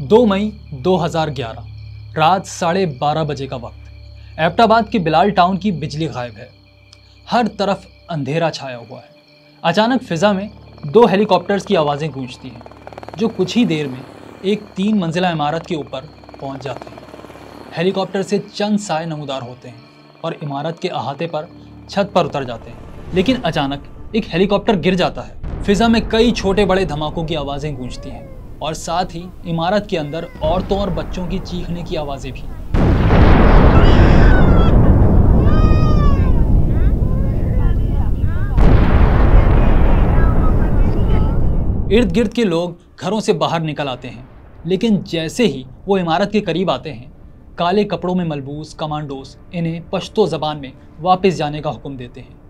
2 मई 2011 रात 12:30 बजे का वक्त। एबटाबाद के बिलाल टाउन की बिजली गायब है। हर तरफ अंधेरा छाया हुआ है। अचानक फिजा में 2 हेलीकॉप्टर्स की आवाज़ें गूंजती हैं, जो कुछ ही देर में एक 3 मंजिला इमारत के ऊपर पहुंच जाते हैं। हेलीकॉप्टर से चंद साए नमूदार होते हैं और इमारत के अहाते पर छत पर उतर जाते हैं। लेकिन अचानक एक हेलीकॉप्टर गिर जाता है। फिजा में कई छोटे बड़े धमाकों की आवाज़ें गूंजती हैं और साथ ही इमारत के अंदर औरतों और बच्चों की चीखने की आवाज़ें भी। इर्द गिर्द के लोग घरों से बाहर निकल आते हैं, लेकिन जैसे ही वो इमारत के करीब आते हैं, काले कपड़ों में मलबूस कमांडोज इन्हें पश्तो ज़बान में वापस जाने का हुक्म देते हैं।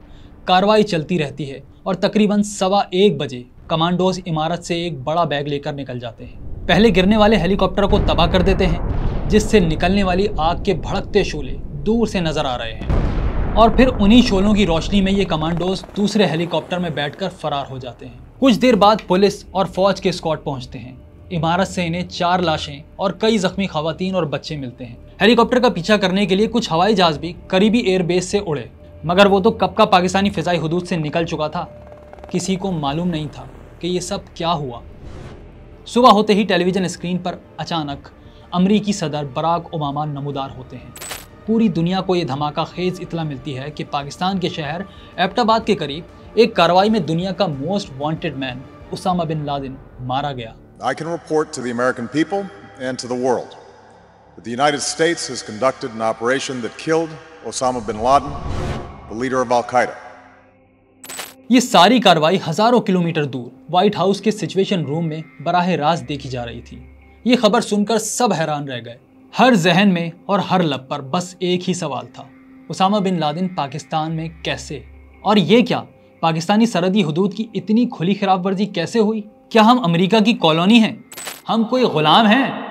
कार्रवाई चलती रहती है और तकरीबन 1:15 बजे कमांडोज इमारत से एक बड़ा बैग लेकर निकल जाते हैं। पहले गिरने वाले हेलीकॉप्टर को तबाह कर देते हैं, जिससे निकलने वाली आग के भड़कते शोले दूर से नजर आ रहे हैं। और फिर उन्हीं शोलों की रोशनी में ये कमांडोज दूसरे हेलीकॉप्टर में बैठकर फरार हो जाते हैं। कुछ देर बाद पुलिस और फौज के स्क्वाड पहुंचते हैं। इमारत से इन्हें 4 लाशें और कई जख्मी खवातीन और बच्चे मिलते हैं। हेलीकॉप्टर का पीछा करने के लिए कुछ हवाई जहाज भी करीबी एयरबेस से उड़े, मगर वो तो कब का पाकिस्तानी फिजाई हुदूद से निकल चुका था। किसी को मालूम नहीं था कि ये सब क्या हुआ। सुबह होते ही टेलीविजन स्क्रीन पर अचानक अमरीकी सदर बराक ओबामा नमूदार होते हैं। पूरी दुनिया को ये धमाका खेज इतला मिलती है कि पाकिस्तान के शहर एबटाबाद के करीब एक कार्रवाई में दुनिया का most wanted man Osama bin Laden मारा गया। I can report to the American people and to the world that the United States has conducted an operation that killed Osama bin Laden, the leader of Al-Qaeda. ये सारी कार्रवाई हजारों kilometre दूर white house के situation room में बराह रास्त देखी जा रही थी। ये खबर सुनकर सब हैरान रह गए। हर जहन में और हर लब पर बस एक ही सवाल था, उसामा बिन लादेन पाकिस्तान में कैसे? और ये क्या, पाकिस्तानी सरहदी हुदूद की इतनी खुली खिलाफ वर्जी कैसे हुई? क्या हम अमेरिका की कॉलोनी हैं? हम कोई गुलाम हैं?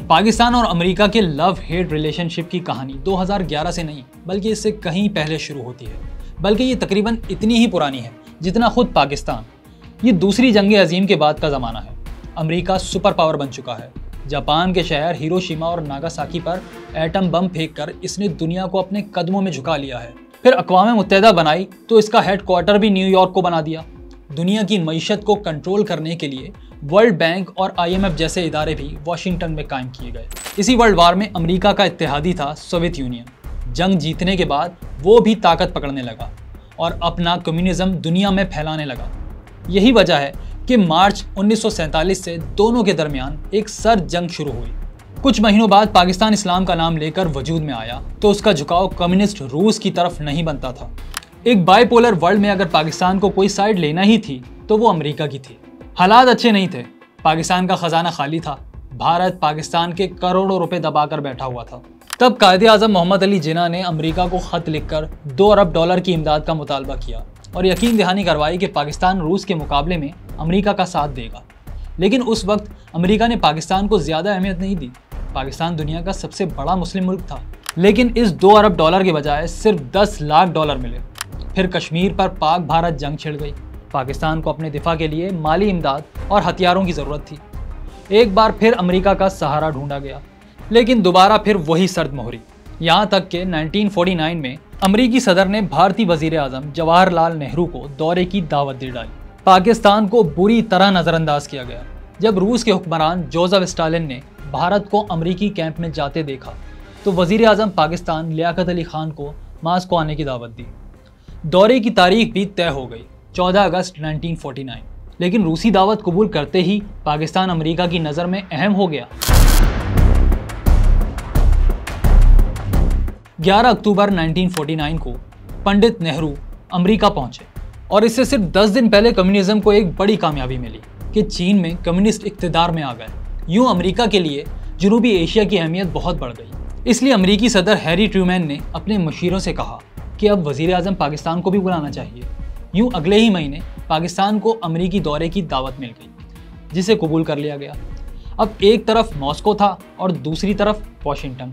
पाकिस्तान और अमेरिका के लव हेट रिलेशनशिप की कहानी 2011 से नहीं, बल्कि इससे कहीं पहले शुरू होती है। बल्कि ये तकरीबन इतनी ही पुरानी है जितना खुद पाकिस्तान। ये दूसरी जंग अजीम के बाद का ज़माना है। अमेरिका सुपर पावर बन चुका है। जापान के शहर हिरोशिमा और नागासाकी पर एटम बम फेंककर इसने दुनिया को अपने कदमों में झुका लिया है। फिर अक़वाम मुत्तहिदा बनाई तो इसका हेडक्वार्टर भी न्यूयॉर्क को बना दिया। दुनिया की मईशत को कंट्रोल करने के लिए वर्ल्ड बैंक और IMF जैसे इदारे भी वाशिंगटन में कायम किए गए। इसी वर्ल्ड वार में अमेरिका का इत्तेहादी था सोवियत यूनियन। जंग जीतने के बाद वो भी ताकत पकड़ने लगा और अपना कम्युनिज्म दुनिया में फैलाने लगा। यही वजह है कि मार्च 1947 से दोनों के दरमियान एक सर्द जंग शुरू हुई। कुछ महीनों बाद पाकिस्तान इस्लाम का नाम लेकर वजूद में आया तो उसका झुकाव कम्युनिस्ट रूस की तरफ नहीं बनता था। एक बाइपोलर वर्ल्ड में अगर पाकिस्तान को कोई साइड लेना ही थी तो वो अमेरिका की थी। हालात अच्छे नहीं थे। पाकिस्तान का खजाना खाली था। भारत पाकिस्तान के करोड़ों रुपए दबाकर बैठा हुआ था। तब कायदे आज़म मोहम्मद अली जिन्ना ने अमेरिका को खत लिखकर $2 अरब की इमदाद का मुतालबा किया और यकीन दहानी करवाई कि पाकिस्तान रूस के मुकाबले में अमेरिका का साथ देगा। लेकिन उस वक्त अमेरिका ने पाकिस्तान को ज़्यादा अहमियत नहीं दी। पाकिस्तान दुनिया का सबसे बड़ा मुस्लिम मुल्क था। लेकिन इस $2 अरब के बजाय सिर्फ $10 लाख मिले। फिर कश्मीर पर पाक भारत जंग छिड़ गई। पाकिस्तान को अपने दिफा के लिए माली इमदाद और हथियारों की ज़रूरत थी। एक बार फिर अमेरिका का सहारा ढूंढा गया, लेकिन दोबारा फिर वही सर्द मोहरी। यहाँ तक कि 1949 में अमेरिकी सदर ने भारतीय वजीर आज़म जवाहरलाल नेहरू को दौरे की दावत दे डाली। पाकिस्तान को बुरी तरह नज़रअंदाज किया गया। जब रूस के हुक्मरान जोसेफ स्टालिन ने भारत को अमेरिकी कैंप में जाते देखा तो वजीर आज़म पाकिस्तान लियाकत अली खान को मास्को आने की दावत दी। दौरे की तारीख भी तय हो गई, 14 अगस्त 1949। लेकिन रूसी दावत कबूल करते ही पाकिस्तान अमेरिका की नज़र में अहम हो गया। 11 अक्टूबर 1949 को पंडित नेहरू अमेरिका पहुंचे और इससे सिर्फ 10 दिन पहले कम्युनिज्म को एक बड़ी कामयाबी मिली कि चीन में कम्युनिस्ट इक़्तिदार में आ गए। यूं अमेरिका के लिए जनूबी एशिया की अहमियत बहुत बढ़ गई। इसलिए अमेरिकी सदर हैरी ट्रूमैन ने अपने मशीरों से कहा कि अब वज़ीर आज़म पाकिस्तान को भी बुलाना चाहिए। यूं अगले ही महीने पाकिस्तान को अमेरिकी दौरे की दावत मिल गई, जिसे कबूल कर लिया गया। अब एक तरफ मॉस्को था और दूसरी तरफ वाशिंगटन।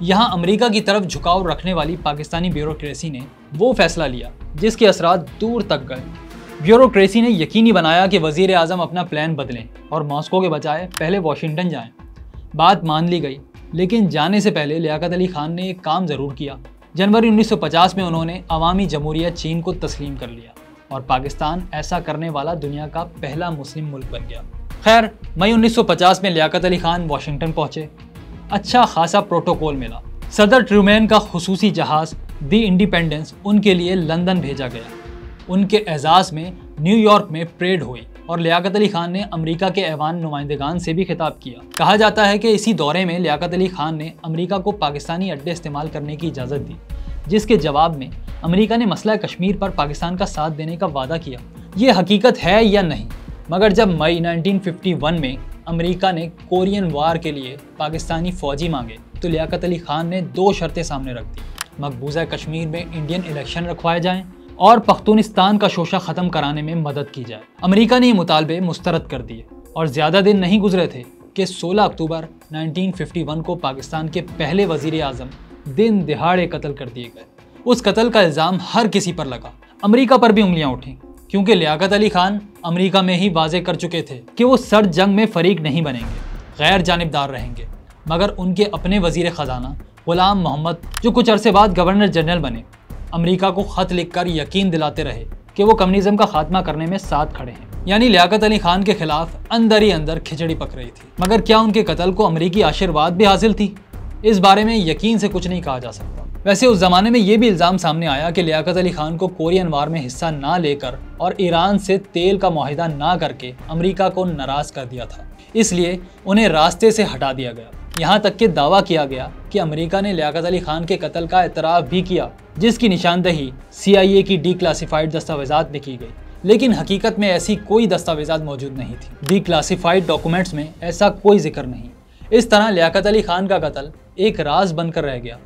यहाँ अमेरिका की तरफ झुकाव रखने वाली पाकिस्तानी ब्यूरोक्रेसी ने वो फैसला लिया जिसके असरात दूर तक गए। ब्यूरोक्रेसी ने यकीनी बनाया कि वजीर आजम अपना प्लान बदलें और मॉस्को के बजाय पहले वॉशिंगटन जाएं। बात मान ली गई, लेकिन जाने से पहले लियाकत अली खान ने एक काम ज़रूर किया। जनवरी 1950 में उन्होंने अवामी जमहूरियत चीन को तस्लीम कर लिया और पाकिस्तान ऐसा करने वाला दुनिया का पहला मुस्लिम मुल्क बन गया। खैर, मई 1950 में लियाकत अली खान वाशिंगटन पहुंचे। अच्छा खासा प्रोटोकॉल मिला। सदर ट्रूमैन का खुसूसी जहाज़ दी इंडिपेंडेंस उनके लिए लंदन भेजा गया। उनके एजाज़ में न्यूयॉर्क में परेड हुई और लियाकत अली खान ने अमेरिका के ऐवान नुमाइंदगान से भी खिताब किया। कहा जाता है कि इसी दौरे में लियाकत अली खान ने अमेरिका को पाकिस्तानी अड्डे इस्तेमाल करने की इजाज़त दी, जिसके जवाब में अमेरिका ने मसला कश्मीर पर पाकिस्तान का साथ देने का वादा किया। ये हकीकत है या नहीं, मगर जब मई 1951 में अमेरिका ने कोरियन वार के लिए पाकिस्तानी फ़ौजी मांगे तो लियाकत अली खान ने 2 शर्तें सामने रख दी। मकबूजा कश्मीर में इंडियन इलेक्शन रखवाए जाएं और पख्तूनिस्तान का शोशा ख़त्म कराने में मदद की जाए। अमेरिका ने ये मुतालबे मुस्तरद कर दिए और ज़्यादा दिन नहीं गुजरे थे कि 16 अक्टूबर 1951 को पाकिस्तान के पहले वज़ीर आज़म दिन दिहाड़े कत्ल कर दिए गए। उस कत्ल का इल्ज़ाम हर किसी पर लगा। अमेरिका पर भी उंगलियां उठीं, क्योंकि लियाकत अली खान अमेरिका में ही वाजे कर चुके थे कि वो सर्द जंग में फरीक नहीं बनेंगे, गैर जानिबदार रहेंगे। मगर उनके अपने वज़ीर ख़जाना गुलाम मोहम्मद, जो कुछ अरसे बाद गवर्नर जनरल बने, अमेरिका को ख़त लिखकर यकीन दिलाते रहे कि वो कम्युनिज़्म का खात्मा करने में साथ खड़े हैं। यानी लियाकत अली खान के खिलाफ अंदर ही अंदर खिचड़ी पक रही थी। मगर क्या उनके कत्ल को अमेरिकी आशीर्वाद भी हासिल थी? इस बारे में यकीन से कुछ नहीं कहा जा सकता। वैसे उस ज़माने में ये भी इल्ज़ाम सामने आया कि लियाकत अली खान को कोरियन वार में हिस्सा ना लेकर और ईरान से तेल का मुआहिदा ना करके अमेरिका को नाराज़ कर दिया था, इसलिए उन्हें रास्ते से हटा दिया गया। यहाँ तक कि दावा किया गया कि अमेरिका ने लियाकत अली खान के कत्ल का एतराफ़ भी किया, जिसकी निशानदही CIA की डीक्लासिफाइड दस्तावेज़ात में की गई। लेकिन हकीकत में ऐसी कोई दस्तावेज़ात मौजूद नहीं थी। डीक्लासिफाइड डॉक्यूमेंट्स में ऐसा कोई जिक्र नहीं। इस तरह लियाकत अली खान का कत्ल एक राज बनकर रह गया।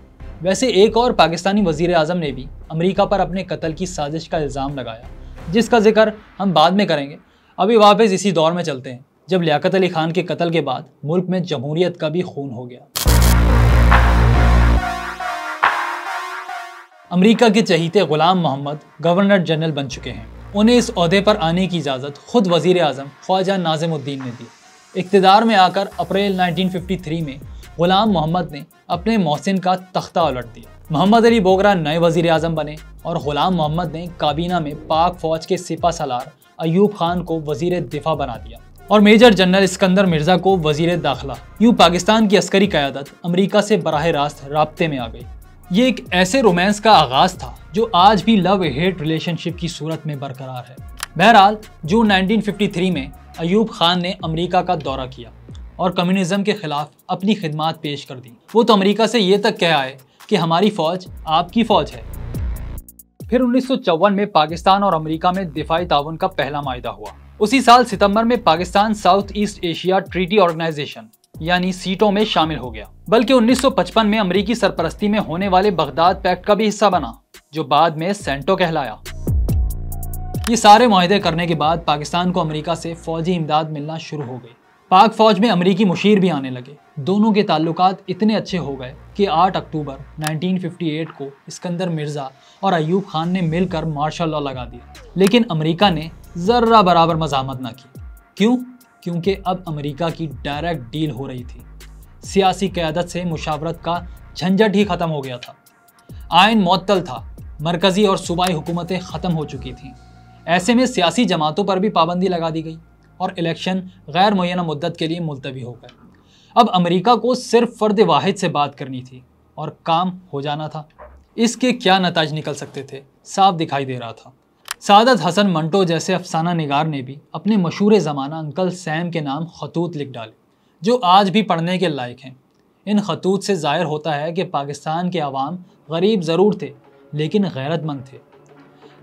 वैसे एक और पाकिस्तानी वज़ीर आज़म ने भी अमेरिका पर अपने कत्ल की साजिश का इल्ज़ाम लगाया, जिसका जिक्र हम बाद में करेंगे। अभी वापस इसी दौर में चलते हैं जब लियाकत अली खान के कत्ल के बाद मुल्क में जमहूरियत का भी खून हो गया। अमेरिका के चहीते गुलाम मोहम्मद गवर्नर जनरल बन चुके हैं। उन्हें इस ओहदे पर आने की इजाज़त खुद वज़ीर आज़म ख्वाजा नाज़िमुद्दीन ने दी। इक़्तिदार में आकर अप्रैल 1953 में गुलाम मोहम्मद ने अपने मोहसिन का तख्ता उलट दिया। मोहम्मद अली बोगरा नए वज़ीर आज़म बने और गुलाम मोहम्मद ने काबीना में पाक फ़ौज के सिपा सलार अयूब खान को वज़ीर दिफा बना दिया और मेजर जनरल इस्कंदर मिर्ज़ा को वज़ीर दाखिला। यूँ पाकिस्तान की अस्करी क़यादत अमेरिका से बराह रास्त राब्ते में आ गई। ये एक ऐसे रोमांस का आगाज़ था जो आज भी लव हेट रिलेशनशिप की सूरत में बरकरार है। बहरहाल जून 1953 में अयूब खान ने अमेरिका का दौरा किया और कम्युनिज़्म के ख़िलाफ़ अपनी खिदमात पेश कर दी। वो तो अमेरिका से ये तक कह आए कि हमारी फ़ौज आपकी फ़ौज है। फिर 1954 में पाकिस्तान और अमेरिका में दिफाई ताउन का पहला माहिदा हुआ। उसी साल सितंबर में Pakistan South East Asia Treaty Organisation यानी सीटों में शामिल हो गया। बल्कि 1955 में अमेरिकी सरपरस्ती में होने वाले बगदाद पैक्ट का भी हिस्सा बना, जो बाद में सेंटो कहलाया। ये सारे मुआहदे करने के बाद पाकिस्तान को अमेरिका से फौजी इमदाद मिलना शुरू हो गई। पाक फौज में अमेरिकी मुशीर भी आने लगे। दोनों के ताल्लुकात इतने अच्छे हो गए कि 8 अक्टूबर 1958 को इस्कंदर मिर्ज़ा और अयूब खान ने मिलकर मार्शल लॉ लगा दिया। लेकिन अमेरिका ने ज़र्रा बराबर मज़ामत ना की। क्यों? क्योंकि अब अमेरिका की डायरेक्ट डील हो रही थी। सियासी क़यादत से मुशावरत का झंझट ही ख़त्म हो गया था। आइन मुअत्तल था, मरकज़ी और सूबाई हुकूमतें ख़त्म हो चुकी थीं। ऐसे में सियासी जमातों पर भी पाबंदी लगा दी गई और इलेक्शन गैर मुय्यना मुद्दत के लिए मुलतवी हो गए। अब अमेरिका को सिर्फ फ़र्द वाहिद से बात करनी थी और काम हो जाना था। इसके क्या नताज निकल सकते थे, साफ दिखाई दे रहा था। सादत हसन मंटो जैसे अफसाना निगार ने भी अपने मशहूर ज़माना अंकल सैम के नाम खतूत लिख डाले, जो आज भी पढ़ने के लायक हैं। इन खतूत से ज़ाहिर होता है कि पाकिस्तान के अवाम गरीब ज़रूर थे, लेकिन गैरतमंद थे।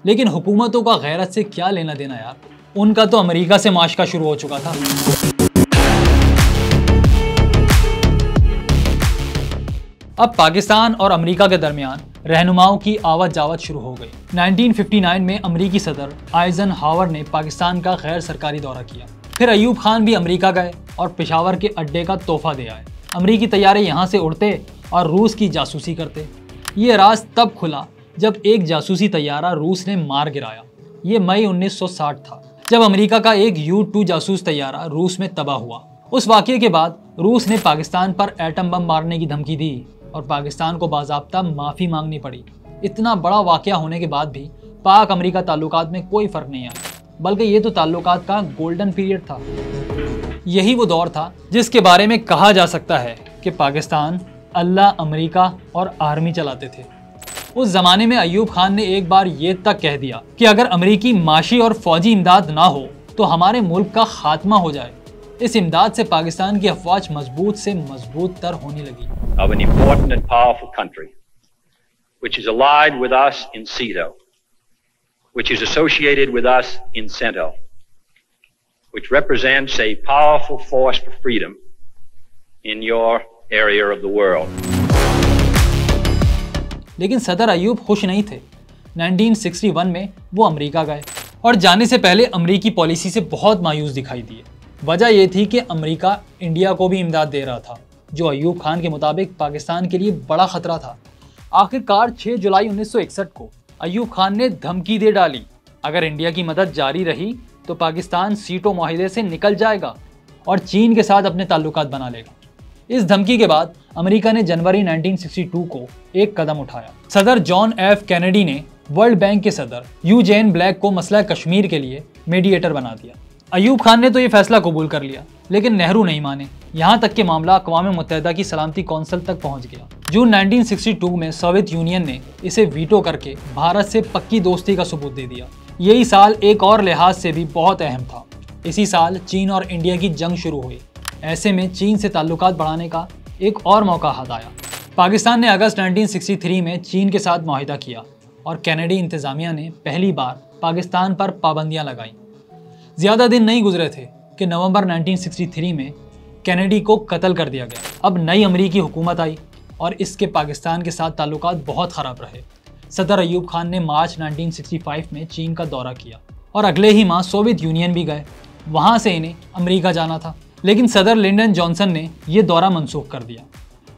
लेकिन हुकूमतों का गैरत से क्या लेना देना यार, उनका तो अमेरिका से माशका शुरू हो चुका था। अब पाकिस्तान और अमेरिका के दरमियान रहनुमाओं की आवत जावत शुरू हो गई। 1959 में अमेरिकी सदर आइजनहावर ने पाकिस्तान का गैर सरकारी दौरा किया। फिर अयूब खान भी अमेरिका गए और पेशावर के अड्डे का तोहफा दे आए। अमेरिकी तैयारे यहाँ से उड़ते और रूस की जासूसी करते। ये राज तब खुला जब एक जासूसी तैयारा रूस ने मार गिराया ये मई 1960 था, जब अमेरिका का एक U-2 जासूस तैयारा रूस में तबाह हुआ। उस वाक़ये के बाद रूस ने पाकिस्तान पर एटम बम मारने की धमकी दी और पाकिस्तान को बाज़ाब्ता माफ़ी मांगनी पड़ी। इतना बड़ा वाक़या होने के बाद भी पाक अमेरिका ताल्लुकात में कोई फ़र्क नहीं आया, बल्कि ये तो ताल्लुकात का गोल्डन पीरियड था। यही वो दौर था जिसके बारे में कहा जा सकता है कि पाकिस्तान अल्लाह, अमेरिका और आर्मी चलाते थे। उस ज़माने में अयूब खान ने एक बार ये तक कह दिया कि अगर अमेरिकी माशी और फौजी इमदाद ना हो तो हमारे मुल्क का खात्मा हो जाए। इस इमदाद से पाकिस्तान की अफवाज मजबूत से मजबूत तर होने लगी। Of an important and powerful country, which is allied with us in CETO, which is associated with us in CENTO, which represents a powerful force for freedom in your area of the world. लेकिन सदर अयूब खुश नहीं थे। 1961 में वो America गए और जाने से पहले अमेरिकी पॉलिसी से बहुत मायूस दिखाई दिए। वजह यह थी कि अमेरिका इंडिया को भी इमदाद दे रहा था, जो अयूब खान के मुताबिक पाकिस्तान के लिए बड़ा खतरा था। आखिरकार 6 जुलाई 1961 को अयूब खान ने धमकी दे डाली, अगर इंडिया की मदद जारी रही तो पाकिस्तान सीटो मुआहिदे से निकल जाएगा और चीन के साथ अपने ताल्लुकात बना लेगा। इस धमकी के बाद अमेरिका ने जनवरी 1962 को एक कदम उठाया। सदर जॉन एफ कैनेडी ने वर्ल्ड बैंक के सदर यूजेन ब्लैक को मसला कश्मीर के लिए मीडिएटर बना दिया। अयूब खान ने तो ये फैसला कबूल कर लिया, लेकिन नेहरू नहीं माने। यहाँ तक कि मामला अक़वाम मुत्तहिदा की सलामती कौंसिल तक पहुँच गया। जून 1962 में सोवियत यूनियन ने इसे वीटो करके भारत से पक्की दोस्ती का सबूत दे दिया। यही साल एक और लिहाज से भी बहुत अहम था। इसी साल चीन और इंडिया की जंग शुरू हुई। ऐसे में चीन से ताल्लुकात बढ़ाने का एक और मौका हाथ आया। पाकिस्तान ने अगस्त 1963 में चीन के साथ मुआहिदा किया और कैनेडी इंतज़ामिया ने पहली बार पाकिस्तान पर पाबंदियां लगाईं। ज़्यादा दिन नहीं गुजरे थे कि नवंबर 1963 में कैनेडी को कत्ल कर दिया गया। अब नई अमेरिकी हुकूमत आई और इसके पाकिस्तान के साथ ताल्लुकात बहुत ख़राब रहे। सदर अयूब खान ने मार्च 1965 में चीन का दौरा किया और अगले ही माह सोवियत यूनियन भी गए। वहाँ से इन्हें अमेरिका जाना था, लेकिन सदर लिंडन जॉनसन ने यह दौरा मनसूख कर दिया।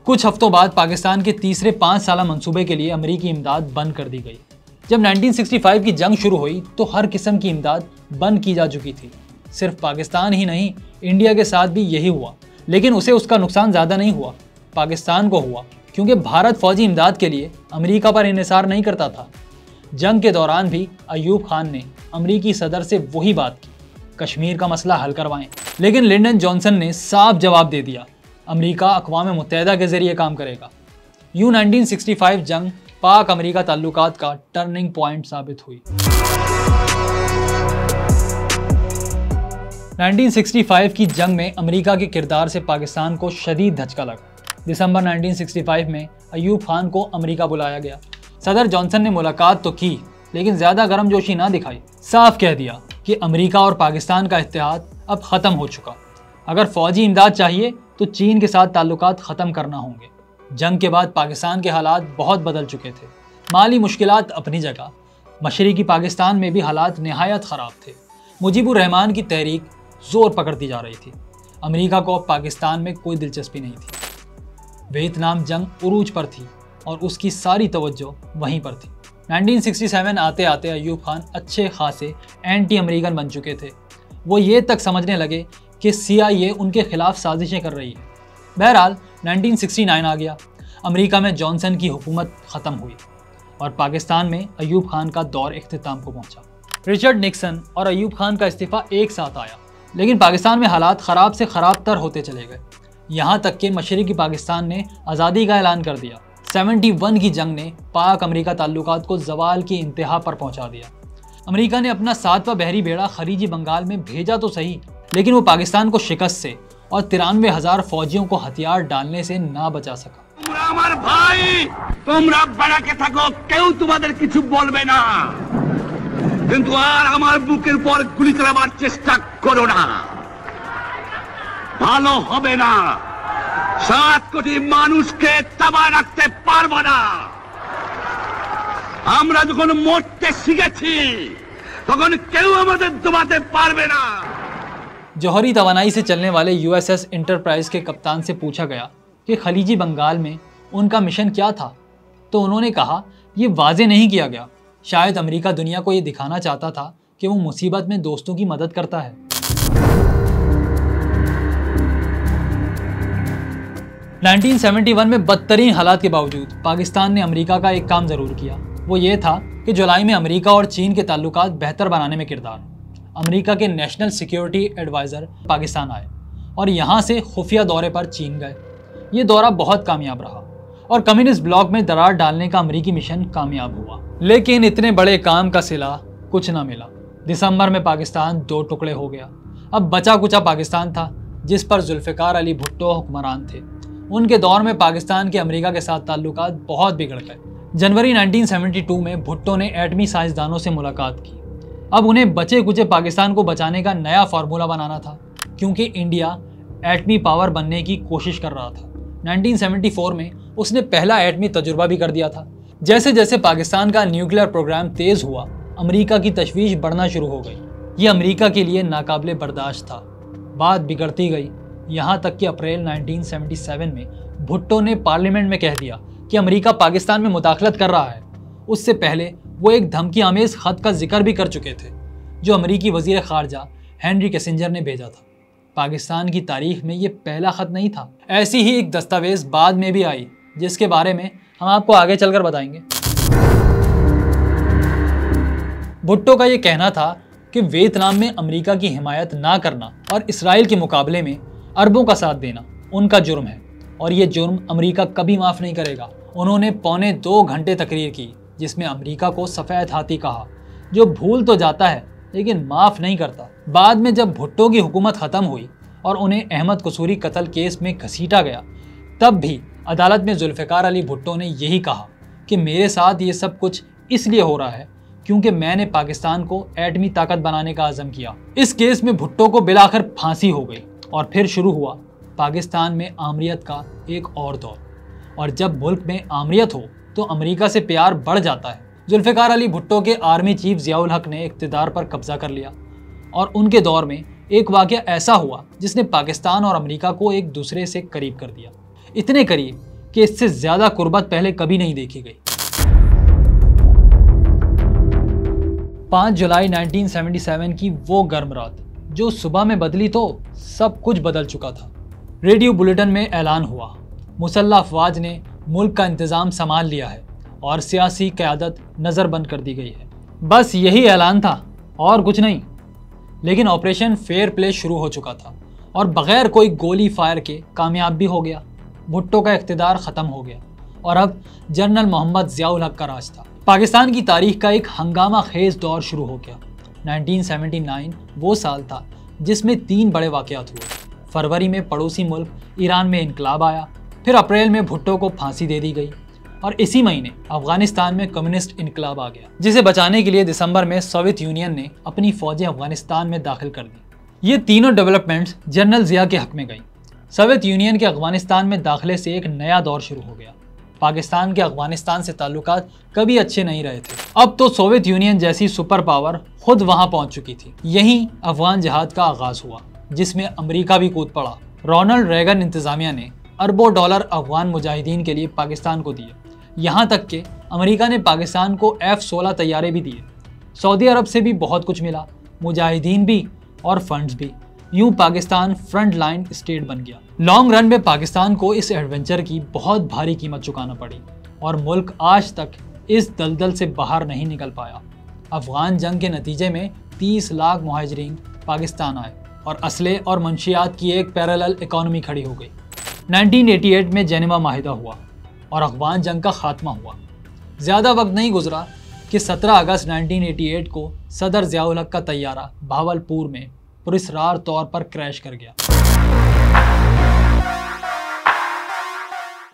कुछ हफ्तों बाद पाकिस्तान के तीसरे 5 साला मंसूबे के लिए अमेरिकी इमदाद बंद कर दी गई। जब 1965 की जंग शुरू हुई तो हर किस्म की इमदाद बंद की जा चुकी थी। सिर्फ पाकिस्तान ही नहीं, इंडिया के साथ भी यही हुआ, लेकिन उसे उसका नुकसान ज़्यादा नहीं हुआ, पाकिस्तान को हुआ, क्योंकि भारत फौजी इमदाद के लिए अमेरिका पर इन्हिसार नहीं करता था। जंग के दौरान भी अयूब खान ने अमेरिकी सदर से वही बात की, कश्मीर का मसला हल करवाएं। लेकिन लिंडन जॉनसन ने साफ जवाब दे दिया, अमेरिका अक़वाम मुत्तहिदा के ज़रिए काम करेगा। यूं 1965 जंग पाक अमेरिका ताल्लुकात का टर्निंग पॉइंट साबित हुई। 1965 की जंग में अमेरिका के किरदार से पाकिस्तान को शदीद धचका लगा। दिसंबर 1965 में अयूब खान को अमेरिका बुलाया गया। सदर जॉनसन ने मुलाकात तो की, लेकिन ज़्यादा गर्मजोशी ना दिखाई। साफ कह दिया कि अमेरिका और पाकिस्तान का इत्तेहाद अब ख़त्म हो चुका। अगर फ़ौजी इमदाद चाहिए तो चीन के साथ ताल्लुकात ख़त्म करना होंगे। जंग के बाद पाकिस्तान के हालात बहुत बदल चुके थे। माली मुश्किलात अपनी जगह, मशरिकी पाकिस्तान में भी हालात नहायत ख़राब थे। मुजीबुर रहमान की तहरीक ज़ोर पकड़ती जा रही थी। अमेरिका को अब पाकिस्तान में कोई दिलचस्पी नहीं थी। वियतनाम जंग उरूज पर थी और उसकी सारी तवज्जो वहीं पर थी। 1967 आते आते अयूब खान अच्छे खासे एंटी अमेरिकन बन चुके थे। वो ये तक समझने लगे कि CIA उनके खिलाफ साजिशें कर रही है। बहरहाल 1969 आ गया। अमेरिका में जॉनसन की हुकूमत ख़त्म हुई और पाकिस्तान में अयूब खान का दौर इख्तिताम को पहुंचा। रिचर्ड निक्सन और अयूब खान का इस्तीफ़ा एक साथ आया, लेकिन पाकिस्तान में हालात ख़राब से ख़राब तर होते चले गए। यहाँ तक कि मशरिकी पाकिस्तान ने आज़ादी का ऐलान कर दिया। 71 की जंग ने पाक अमेरिका ताल्लुकात को ज़वाल की इंतहा पर पहुँचा दिया। अमेरिका ने अपना 7वां बहरी बेड़ा खलीजी बंगाल में भेजा तो सही, लेकिन वो पाकिस्तान को शिकस्त से और 93,000 फौजियों को हथियार डालने से ना बचा सका। আমার ভাই তোমরা বাড়াকে থাকো, কেউ তোমাদের কিছু বলবে না, কিন্তু আর আমার বুকের উপর গুলি চালাবার চেষ্টা করো না, ভালো হবে না। 7 কোটি মানুষকে তাবা রাখতে পারবো না। আমরা যখন মরতে শিখেছি তখন কেউ আমাদের দবাতে পারবে না। जौहरी तवानाई से चलने वाले USS इंटरप्राइज के कप्तान से पूछा गया कि खलीजी बंगाल में उनका मिशन क्या था, तो उन्होंने कहा, ये वाजे नहीं किया गया शायद अमेरिका दुनिया को ये दिखाना चाहता था कि वो मुसीबत में दोस्तों की मदद करता है। है 1971 में बदतरीन हालात के बावजूद पाकिस्तान ने अमेरिका का एक काम जरूर किया। वो ये था कि जुलाई में अमेरिका और चीन के ताल्लुकात बेहतर बनाने में किरदार। अमेरिका के नेशनल सिक्योरिटी एडवाइज़र पाकिस्तान आए और यहाँ से खुफिया दौरे पर चीन गए। ये दौरा बहुत कामयाब रहा और कम्युनिस्ट ब्लॉक में दरार डालने का अमेरिकी मिशन कामयाब हुआ। लेकिन इतने बड़े काम का सिला कुछ ना मिला। दिसंबर में पाकिस्तान 2 टुकड़े हो गया। अब बचा कुचा पाकिस्तान था जिस पर जुल्फ़िकार अली भुट्टो हुक्मरान थे। उनके दौर में पाकिस्तान के अमेरिका के साथ ताल्लुकात बहुत बिगड़ गए। जनवरी 1972 में भुट्टो ने एटमी साइंसदानों से मुलाकात की। अब उन्हें बचे कुचे पाकिस्तान को बचाने का नया फार्मूला बनाना था, क्योंकि इंडिया एटमी पावर बनने की कोशिश कर रहा था। 1974 में उसने पहला एटमी तजुर्बा भी कर दिया था। जैसे जैसे पाकिस्तान का न्यूक्लियर प्रोग्राम तेज हुआ, अमेरिका की तशवीश बढ़ना शुरू हो गई। ये अमेरिका के लिए नाकाबिले बर्दाश्त था। बात बिगड़ती गई, यहाँ तक कि अप्रैल 1977 में भुट्टो ने पार्लियामेंट में कह दिया कि अमेरिका पाकिस्तान में मुदाखलत कर रहा है। उससे पहले वो एक धमकी आमेज खत का जिक्र भी कर चुके थे जो अमेरिकी वजीर खारजा हेनरी किसिंजर ने भेजा था। पाकिस्तान की तारीख में ये पहला खत नहीं था। ऐसी ही एक दस्तावेज बाद में भी आई जिसके बारे में हम आपको आगे चलकर बताएंगे। भुट्टो का ये कहना था कि वियतनाम में अमेरिका की हिमायत ना करना और इसराइल के मुकाबले में अरबों का साथ देना उनका जुर्म है और ये जुर्म अमेरिका कभी माफ़ नहीं करेगा। उन्होंने 2.25 घंटे तकरीर की जिसमें अमेरिका को सफ़ेद हाथी कहा, जो भूल तो जाता है लेकिन माफ़ नहीं करता। बाद में जब भुट्टो की हुकूमत ख़त्म हुई और उन्हें अहमद कसूरी कत्ल केस में घसीटा गया, तब भी अदालत में जुल्फ़िकार अली भुट्टो ने यही कहा कि मेरे साथ ये सब कुछ इसलिए हो रहा है क्योंकि मैंने पाकिस्तान को एटमी ताकत बनाने का अज़म किया। इस केस में भुट्टो को बिलाखिर फांसी हो गई और फिर शुरू हुआ पाकिस्तान में आमरीत का एक और दौर। और जब मुल्क में आमरीत हो तो अमेरिका से प्यार बढ़ जाता है। जुल्फ़िकार अली भुट्टो के आर्मी चीफ ज़ियाउल हक ने इक़्तिदार पर कब्जा कर लिया और उनके दौर में एक वाक़या ऐसा हुआ जिसने पाकिस्तान और अमेरिका को एक दूसरे से करीब कर दिया। इतने करीब कि इससे ज़्यादा कुर्बत पहले कभी नहीं देखी गई। 5 जुलाई 1977 की वो गर्म रात जो सुबह में बदली तो सब कुछ बदल चुका था। रेडियो बुलेटिन में ऐलान हुआ, मुसल्लह अफवाज ने मुल्क का इंतज़ाम संभाल लिया है और सियासी क़यादत नज़रबंद कर दी गई है। बस यही ऐलान था और कुछ नहीं। लेकिन ऑपरेशन फेयर प्ले शुरू हो चुका था और बग़ैर कोई गोली फायर के कामयाब भी हो गया। भुट्टो का इक़्तिदार ख़त्म हो गया और अब जनरल मोहम्मद ज़ियाउल हक का राज था। पाकिस्तान की तारीख का एक हंगामा खेज दौर शुरू हो गया। 1979 वो साल था जिसमें 3 बड़े वाक़यात हुए। फरवरी में पड़ोसी मुल्क ईरान में इनकलाब आया, फिर अप्रैल में भुट्टो को फांसी दे दी गई और इसी महीने अफगानिस्तान में कम्युनिस्ट इनकलाब आ गया, जिसे बचाने के लिए दिसंबर में सोवियत यूनियन ने अपनी फ़ौजें अफगानिस्तान में दाखिल कर दी। ये तीनों डेवलपमेंट्स जनरल ज़िया के हक में गई। सोवियत यूनियन के अफगानिस्तान में दाखिले से एक नया दौर शुरू हो गया। पाकिस्तान के अफगानिस्तान से ताल्लुकात कभी अच्छे नहीं रहे थे। अब तो सोवियत यूनियन जैसी सुपर पावर खुद वहां पहुंच चुकी थी। यहीं अफगान जिहाद का आगाज हुआ जिसमें अमेरिका भी कूद पड़ा। रोनाल्ड रेगन इंतजामिया ने अरबों डॉलर अफगान मुजाहिदीन के लिए पाकिस्तान को दिए। यहाँ तक कि अमेरिका ने पाकिस्तान को F-16 तैयारे भी दिए। सऊदी अरब से भी बहुत कुछ मिला, मुजाहिदीन भी और फंड्स भी। यूं पाकिस्तान फ्रंट लाइन स्टेट बन गया। लॉन्ग रन में पाकिस्तान को इस एडवेंचर की बहुत भारी कीमत चुकाना पड़ी और मुल्क आज तक इस दलदल से बाहर नहीं निकल पाया। अफगान जंग के नतीजे में 30 लाख मुहाजिरीन पाकिस्तान आए और असले और मंशियात की एक पैरेलल इकॉनमी खड़ी हो गई। 1988 में जेनेवा माहिदा हुआ और अफगान जंग का खात्मा हुआ। ज़्यादा वक्त नहीं गुजरा कि 17 अगस्त 1988 को सदर ज़ियाउल हक का तैयारा भावलपुर में पुरस्रार तौर पर क्रैश कर गया।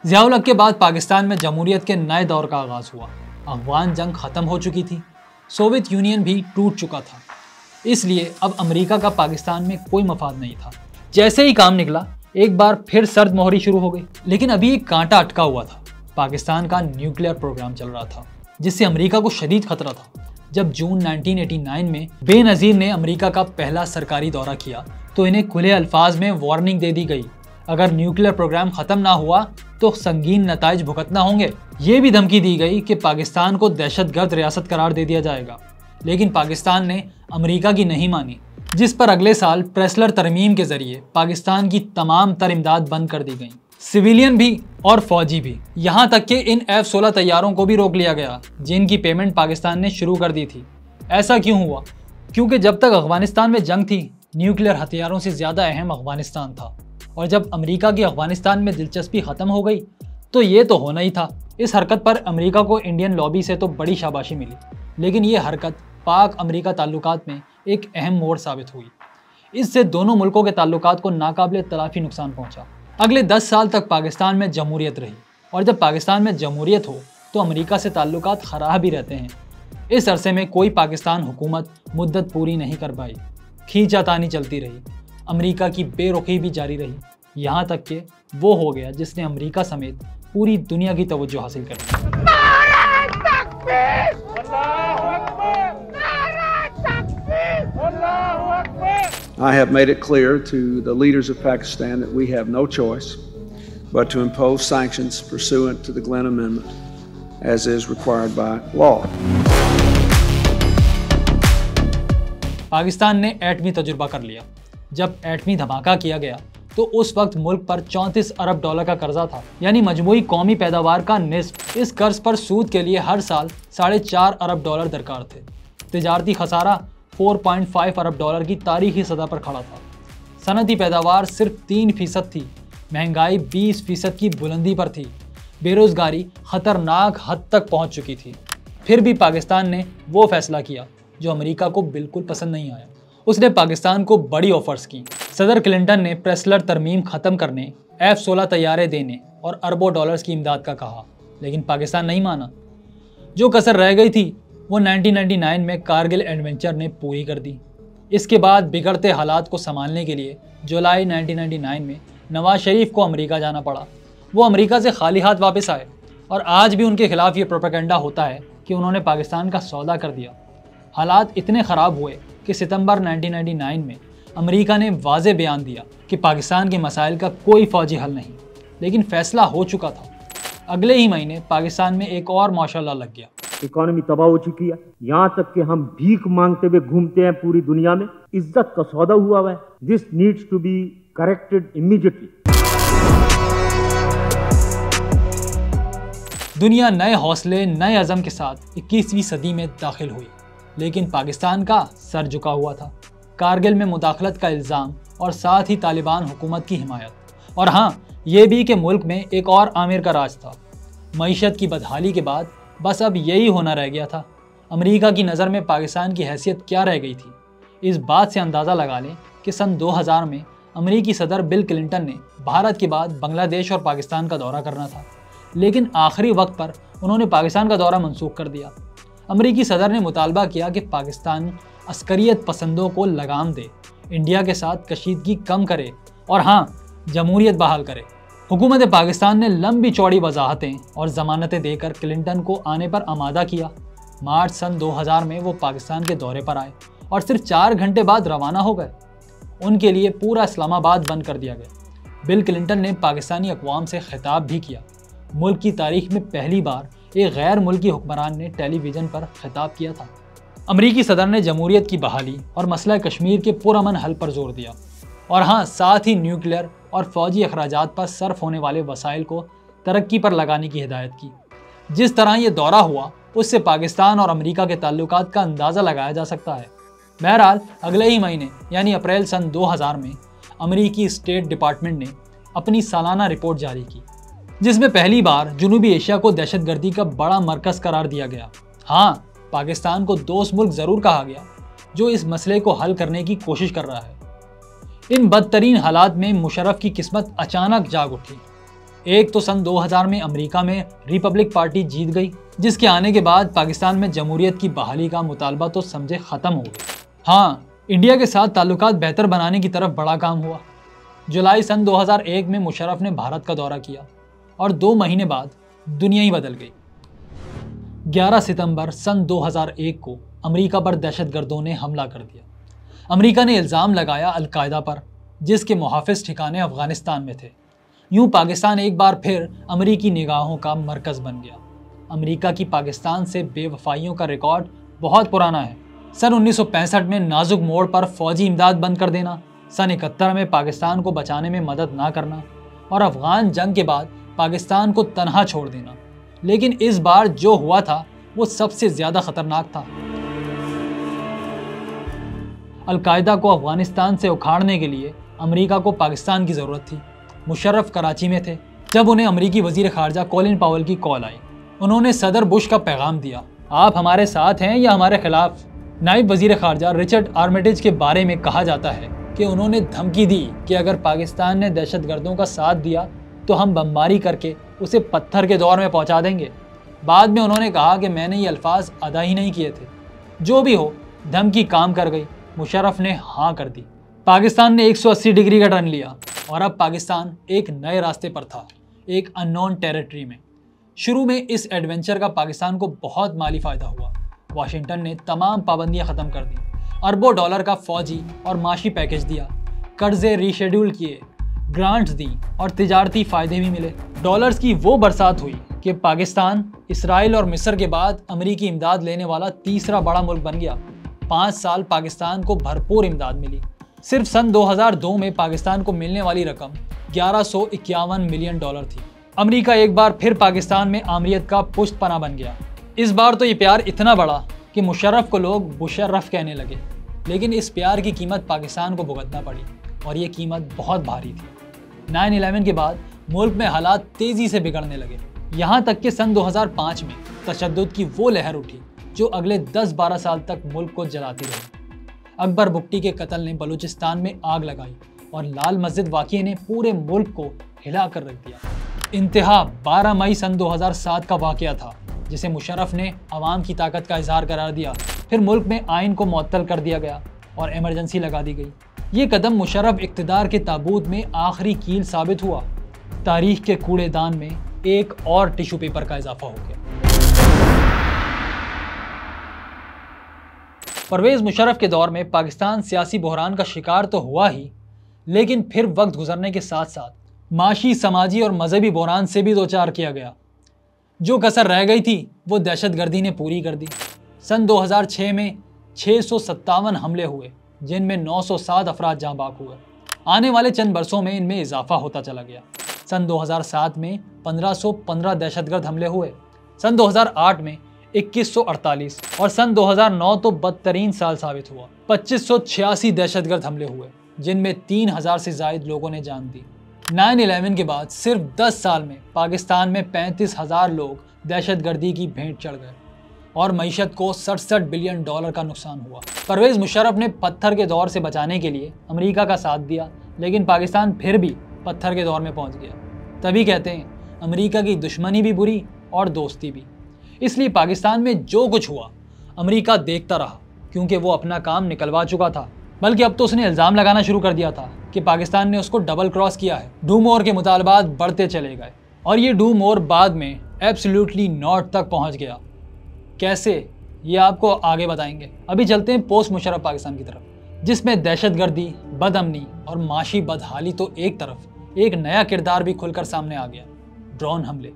ज़ियाउल हक के बाद पाकिस्तान में जमहूरियत के नए दौर का आगाज़ हुआ। अफगान जंग ख़त्म हो चुकी थी, सोवियत यूनियन भी टूट चुका था, इसलिए अब अमेरिका का पाकिस्तान में कोई मफाद नहीं था। जैसे ही काम निकला एक बार फिर सर्द मोहरी शुरू हो गई। लेकिन अभी एक कांटा अटका हुआ था। पाकिस्तान का न्यूक्लियर प्रोग्राम चल रहा था जिससे अमेरिका को शदीद खतरा था। जब जून 1989 में बेनज़ीर ने अमेरिका का पहला सरकारी दौरा किया तो इन्हें खुले अल्फाज में वार्निंग दे दी गई, अगर न्यूक्लियर प्रोग्राम ख़त्म ना हुआ तो संगीन नताइज भुगतना होंगे। ये भी धमकी दी गई कि पाकिस्तान को दहशतगर्द रियासत करार दे दिया जाएगा, लेकिन पाकिस्तान ने अमेरिका की नहीं मानी, जिस पर अगले साल प्रेसलर तरमीम के जरिए पाकिस्तान की तमाम तर इमदाद बंद कर दी गई, सिविलियन भी और फौजी भी। यहाँ तक कि इन F-16 तैयारों को भी रोक लिया गया, जिनकी पेमेंट पाकिस्तान ने शुरू कर दी थी। ऐसा क्यों हुआ? क्योंकि जब तक अफगानिस्तान में जंग थी, न्यूक्लियर हथियारों से ज़्यादा अहम अफगानिस्तान था, और जब अमेरिका की अफगानिस्तान में दिलचस्पी ख़त्म हो गई तो ये तो होना ही था। इस हरकत पर अमेरिका को इंडियन लॉबी से तो बड़ी शाबाशी मिली, लेकिन ये हरकत पाक अमेरिका ताल्लुकात में एक अहम मोड़ साबित हुई। इससे दोनों मुल्कों के ताल्लुकात को नाकाबिले तलाफी नुकसान पहुंचा। अगले 10 साल तक पाकिस्तान में जमहूरियत रही, और जब पाकिस्तान में जमहूरियत हो तो अमेरिका से ताल्लुकात ख़राब ही रहते हैं। इस अरसे में कोई पाकिस्तान हुकूमत मुद्दत पूरी नहीं कर पाई, खींचातानी चलती रही, अमेरिका की बेरुखी भी जारी रही, यहाँ तक कि वो हो गया जिसने अमेरिका समेत पूरी दुनिया की तवज्जो हासिल कर ली। I have made it clear to the leaders of Pakistan that we have no choice but to impose sanctions pursuant to the Glenn Amendment, as is required by law. Pakistan ने एटमी तजुर्बा कर लिया। जब एटमी धमाका किया गया तो उस वक्त मुल्क पर 34 अरब डॉलर का कर्जा था, यानी मजमूई कौमी पैदावार का निस्फ। इस कर्ज पर सूद के लिए हर साल 4.5 अरब डॉलर दरकार थे। तिजारती खसारा 4.5 अरब डॉलर की तारीखी सतह पर खड़ा था। सनती पैदावार सिर्फ 3% थी, महंगाई 20% की बुलंदी पर थी, बेरोजगारी खतरनाक हद तक पहुंच चुकी थी। फिर भी पाकिस्तान ने वो फैसला किया जो अमेरिका को बिल्कुल पसंद नहीं आया। उसने पाकिस्तान को बड़ी ऑफर्स की। सदर क्लिंटन ने प्रेसलर तरमीम ख़त्म करने, F-16 तैयारे देने और अरबों डॉलर्स की इमदाद का कहा, लेकिन पाकिस्तान नहीं माना। जो कसर रह गई थी वो 1999 में कारगिल एडवेंचर ने पूरी कर दी। इसके बाद बिगड़ते हालात को संभालने के लिए जुलाई 1999 में नवाज शरीफ को अमेरिका जाना पड़ा। वो अमेरिका से खाली हाथ वापस आए, और आज भी उनके खिलाफ ये प्रोपेगेंडा होता है कि उन्होंने पाकिस्तान का सौदा कर दिया। हालात इतने ख़राब हुए कि सितंबर 1999 में अमेरिका ने वाज़े बयान दिया कि पाकिस्तान के मसाइल का कोई फ़ौजी हल नहीं, लेकिन फ़ैसला हो चुका था। अगले ही महीने पाकिस्तान में एक और माशाअल्लाह लग गया। इकोनॉमी तबाह हो चुकी है, यहाँ तक कि हम भीख मांगते हुए घूमते हैं पूरी दुनिया में। इज्जत का सौदा हुआ है। This needs to be corrected immediately. दुनिया नए हौसले, नए अज़म के साथ 21वीं सदी में दाखिल हुई, लेकिन पाकिस्तान का सर झुका हुआ था। कारगिल में मुदाखलत का इल्ज़ाम और साथ ही तालिबान हुकूमत की हिमायत। और हाँ, ये भी कि मुल्क में एक और आमिर का राज था। मईशत की बदहाली के बाद बस अब यही होना रह गया था। अमेरिका की नज़र में पाकिस्तान की हैसियत क्या रह गई थी? इस बात से अंदाज़ा लगा लें कि सन 2000 में अमेरिकी सदर बिल क्लिंटन ने भारत के बाद बांग्लादेश और पाकिस्तान का दौरा करना था, लेकिन आखिरी वक्त पर उन्होंने पाकिस्तान का दौरा मनसूख कर दिया। अमेरिकी सदर ने मुतालबा किया कि पाकिस्तान अस्करियत पसंदों को लगाम दे, इंडिया के साथ कशीदगी कम करे और हाँ, जमहूरियत बहाल करे। हुकूमत पाकिस्तान ने लंबी चौड़ी वजाहतें और ज़मानतें देकर क्लिंटन को आने पर आमादा किया। मार्च सन 2000 में वो पाकिस्तान के दौरे पर आए और सिर्फ 4 घंटे बाद रवाना हो गए। उनके लिए पूरा इस्लामाबाद बंद कर दिया गया। बिल क्लिंटन ने पाकिस्तानी अक़वाम से खिताब भी किया। मुल्क की तारीख में पहली बार एक गैर मुल्की हुक्मरान ने टेलीविज़न पर खिताब किया था। अमरीकी सदर ने जमहूरियत की बहाली और मसला कश्मीर के पुरअमन हल पर जोर दिया, और हाँ, साथ ही न्यूक्लियर और फ़ौजी अखराजात पर सर्फ होने वाले वसाइल को तरक्की पर लगाने की हिदायत की। जिस तरह ये दौरा हुआ, उससे पाकिस्तान और अमेरिका के ताल्लुकात का अंदाज़ा लगाया जा सकता है। बहरहाल, अगले ही महीने यानी अप्रैल सन 2000 में अमेरिकी स्टेट डिपार्टमेंट ने अपनी सालाना रिपोर्ट जारी की, जिसमें पहली बार जनूबी एशिया को दहशतगर्दी का बड़ा मरकज़ करार दिया गया। हाँ, पाकिस्तान को दोस्त मुल्क ज़रूर कहा गया जो इस मसले को हल करने की कोशिश कर रहा है। इन बदतरीन हालात में मुशर्रफ की किस्मत अचानक जाग उठी। एक तो सन 2000 में अमेरिका में रिपब्लिक पार्टी जीत गई, जिसके आने के बाद पाकिस्तान में जमहूरियत की बहाली का मुतालबा तो समझे ख़त्म हो गया। हाँ, इंडिया के साथ ताल्लुकात बेहतर बनाने की तरफ बड़ा काम हुआ। जुलाई सन 2001 में मुशर्रफ ने भारत का दौरा किया और 2 महीने बाद दुनिया ही बदल गई। 11 सितंबर सन 2001 को अमेरिका पर दहशतगर्दों ने हमला कर दिया। अमेरिका ने इल्ज़ाम लगाया अलकायदा पर, जिसके मुहाफ़िज़ ठिकाने अफ़गानिस्तान में थे। यूं पाकिस्तान एक बार फिर अमेरिकी निगाहों का मरकज बन गया। अमेरिका की पाकिस्तान से बेवफाइयों का रिकॉर्ड बहुत पुराना है। सन 1965 में नाजुक मोड़ पर फौजी इमदाद बंद कर देना, सन 71 में पाकिस्तान को बचाने में मदद ना करना और अफगान जंग के बाद पाकिस्तान को तनहा छोड़ देना। लेकिन इस बार जो हुआ था वो सबसे ज़्यादा खतरनाक था। अलकायदा को अफगानिस्तान से उखाड़ने के लिए अमेरिका को पाकिस्तान की ज़रूरत थी। मुशर्रफ कराची में थे जब उन्हें अमेरिकी वज़ीर ख़ारजा कॉलिन पावेल की कॉल आई। उन्होंने सदर बुश का पैगाम दिया, आप हमारे साथ हैं या हमारे खिलाफ। नायब वज़ीर ख़ारजा रिचर्ड आर्मिटेज के बारे में कहा जाता है कि उन्होंने धमकी दी कि अगर पाकिस्तान ने दहशतगर्दों का साथ दिया तो हम बमबारी करके उसे पत्थर के दौर में पहुंचा देंगे। बाद में उन्होंने कहा कि मैंने ये अल्फाज अदा ही नहीं किए थे। जो भी हो, धमकी काम कर गई। मुशर्रफ ने हाँ कर दी। पाकिस्तान ने 180 डिग्री का टर्न लिया और अब पाकिस्तान एक नए रास्ते पर था, एक अननोन टेरिटरी में। शुरू में इस एडवेंचर का पाकिस्तान को बहुत माली फ़ायदा हुआ। वाशिंगटन ने तमाम पाबंदियां ख़त्म कर दी, अरबों डॉलर का फ़ौजी और माशी पैकेज दिया, कर्जे रीशेड्यूल किए, ग्रांट्स दी और तिजारती फ़ायदे भी मिले। डॉलर्स की वो बरसात हुई कि पाकिस्तान इसराइल और मिस्र के बाद अमेरिकी इमदाद लेने वाला तीसरा बड़ा मुल्क बन गया। 5 साल पाकिस्तान को भरपूर इमदाद मिली। सिर्फ सन 2002 में पाकिस्तान को मिलने वाली रकम 1151 मिलियन डॉलर थी। अमेरिका एक बार फिर पाकिस्तान में आमरीत का पुष्टपना बन गया। इस बार तो ये प्यार इतना बड़ा कि मुशर्रफ को लोग बुशर्रफ कहने लगे। लेकिन इस प्यार की कीमत पाकिस्तान को भुगतना पड़ी और ये कीमत बहुत भारी थी। 9/11 के बाद मुल्क में हालात तेज़ी से बिगड़ने लगे, यहाँ तक कि सन 2005 में तशद्दुद की वो लहर उठी जो अगले 10-12 साल तक मुल्क को जलाती रही। अकबर बुगटी के कत्ल ने बलूचिस्तान में आग लगाई और लाल मस्जिद वाक़िए ने पूरे मुल्क को हिला कर रख दिया। इंतहा 12 मई सन 2007 का वाक़या था, जिसे मुशर्रफ ने अवाम की ताकत का इजहार करार दिया। फिर मुल्क में आइन को मुअत्तल कर दिया गया और इमरजेंसी लगा दी गई। ये कदम मुशर्रफ इक़्तिदार के ताबूत में आखिरी कील साबित हुआ। तारीख के कूड़ेदान में एक और टिश्यू पेपर का इजाफा हो गया। परवेज़ मुशर्रफ के दौर में पाकिस्तान सियासी बहरान का शिकार तो हुआ ही, लेकिन फिर वक्त गुजरने के साथ साथ माशी, समाजी और मजहबी बहरान से भी दो चार किया गया। जो कसर रह गई थी वो दहशतगर्दी ने पूरी कर दी। सन 2006 में 657 हमले हुए, जिनमें 907 अफराद जाँ बाक हुए। आने वाले चंद बरसों में इनमें इजाफा होता चला गया। सन 2007 में 1515 दहशतगर्द हमले हुए, सन 2008 में 2148 और सन 2009 तो बदतरीन साल साबित हुआ। 2586 दहशतगर्द हमले हुए, जिनमें 3000 से ज़ायद लोगों ने जान दी। 9/11 के बाद सिर्फ 10 साल में पाकिस्तान में 35,000 लोग दहशतगर्दी की भेंट चढ़ गए और मईशत को 67 बिलियन डॉलर का नुकसान हुआ। परवेज़ मुशर्रफ ने पत्थर के दौर से बचाने के लिए अमेरिका का साथ दिया, लेकिन पाकिस्तान फिर भी पत्थर के दौर में पहुंच गया। तभी कहते हैं अमेरिका की दुश्मनी भी बुरी और दोस्ती भी। इसलिए पाकिस्तान में जो कुछ हुआ अमेरिका देखता रहा, क्योंकि वो अपना काम निकलवा चुका था। बल्कि अब तो उसने इल्ज़ाम लगाना शुरू कर दिया था कि पाकिस्तान ने उसको डबल क्रॉस किया है। डू मोर के मुतालबात बढ़ते चले गए और ये डू मोर बाद में एब्सोल्युटली नॉट तक पहुंच गया। कैसे, ये आपको आगे बताएंगे। अभी चलते हैं पोस्ट मुशर्रफ पाकिस्तान की तरफ, जिसमें दहशतगर्दी, बदअमनी और माशी बदहाली तो एक तरफ, एक नया किरदार भी खुलकर सामने आ गया, ड्रोन हमले।